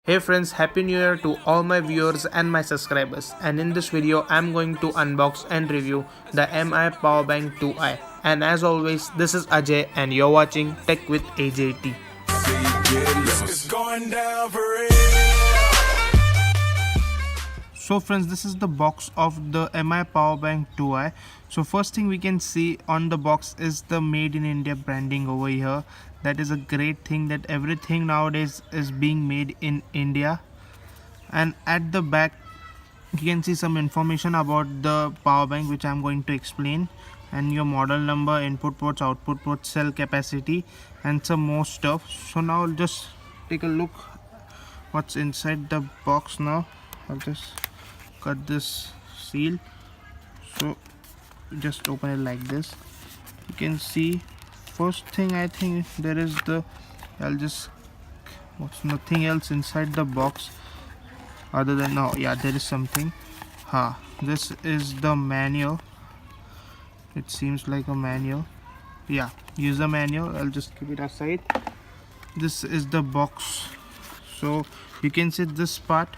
Hey friends, happy new year to all my viewers and my subscribers. And in this video I'm going to unbox and review the MI Powerbank 2i. And as always, this is Ajay and you're watching Tech with AJT. So friends, this is the box of the MI Powerbank 2i. So first thing we can see on the box is the Made in India branding over here. That is a great thing, that everything nowadays is being made in India. And at the back you can see some information about the power bank, which I'm going to explain, and your model number, input ports, output ports, cell capacity, and some more stuff. So now I'll just take a look what's inside the box. Now I'll just cut this seal, so just open it like this. You can see first thing, I think there is the, what's nothing else inside the box other than, no, yeah, there is something. This is the manual. It seems like a manual. Yeah, user manual. I'll just keep it aside. This is the box. So you can see this part,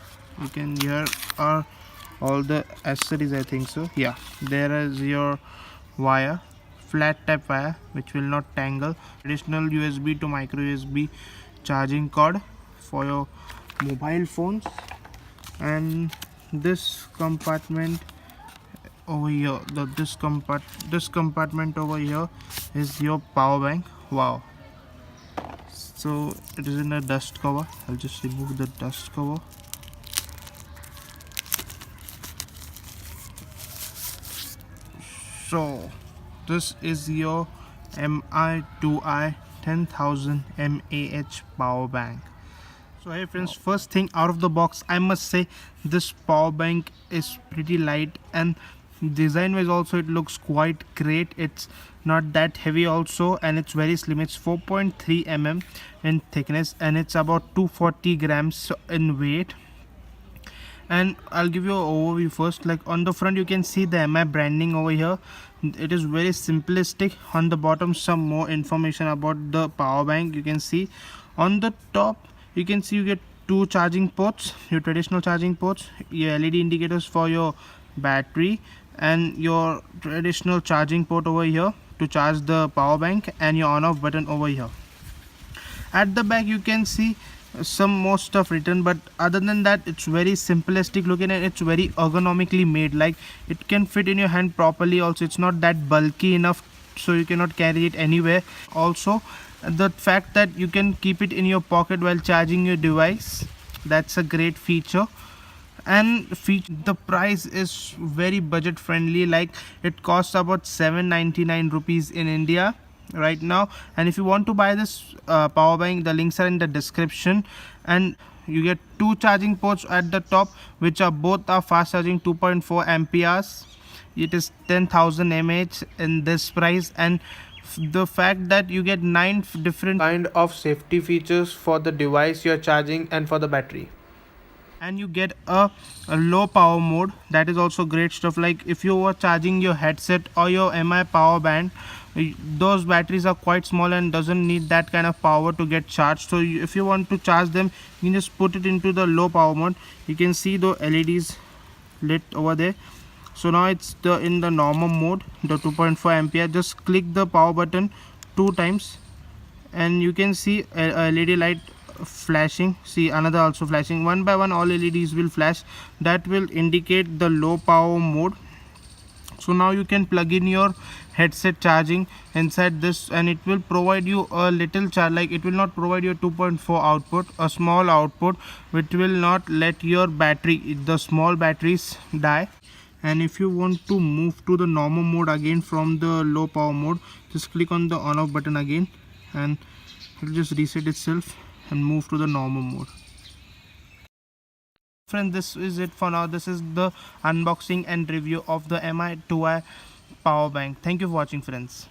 here are all the accessories, I think so. Yeah, there is your wire, flat type wire which will not tangle, additional USB to micro USB charging cord for your mobile phones, and this compartment over here, this compartment over here is your power bank. Wow, so it is in a dust cover. I'll just remove the dust cover. So this is your MI2i 10,000 mAh power bank. So hey friends, first thing out of the box, I must say this power bank is pretty light, and design wise also it looks quite great. It's not that heavy also, and it's very slim. It's 4.3 mm in thickness, and it's about 240 grams in weight. And I'll give you an overview first. Like on the front you can see the MI branding over here. It is very simplistic. On the bottom some more information about the power bank. You can see on the top, you can see you get two charging ports, your traditional charging ports, your LED indicators for your battery, and your traditional charging port over here to charge the power bank, and your on off button over here. At the back you can see some more stuff written, but other than that it's very simplistic looking, and it's very ergonomically made. Like it can fit in your hand properly also. It's not that bulky enough so you cannot carry it anywhere. Also the fact that you can keep it in your pocket while charging your device, that's a great feature. And the price is very budget friendly. Like it costs about 799 rupees in India right now. And if you want to buy this power bank, the links are in the description. And you get two charging ports at the top, which are both are fast charging 2.4 amperes. It is 10,000 mAh in this price. And the fact that you get 9 different kind of safety features for the device you're charging and for the battery. And you get a low power mode, that is also great stuff. Like if you were charging your headset or your MI power band, those batteries are quite small and doesn't need that kind of power to get charged. So if you want to charge them, you can just put it into the low power mode. You can see the LEDs lit over there. So now it's in the normal mode, the 2.4 ampere. Just click the power button 2 times and you can see a LED light flashing. See another also flashing. One by one all LEDs will flash. That will indicate the low power mode. So now you can plug in your headset charging inside this, and it will provide you a little charge. Like it will not provide you a 2.4 output, a small output, which will not let your battery, the small batteries, die. And if you want to move to the normal mode again from the low power mode, just click on the on off button again and it will just reset itself and move to the normal mode. Friends, this is it for now. This is the unboxing and review of the MI2i power bank. Thank you for watching, friends.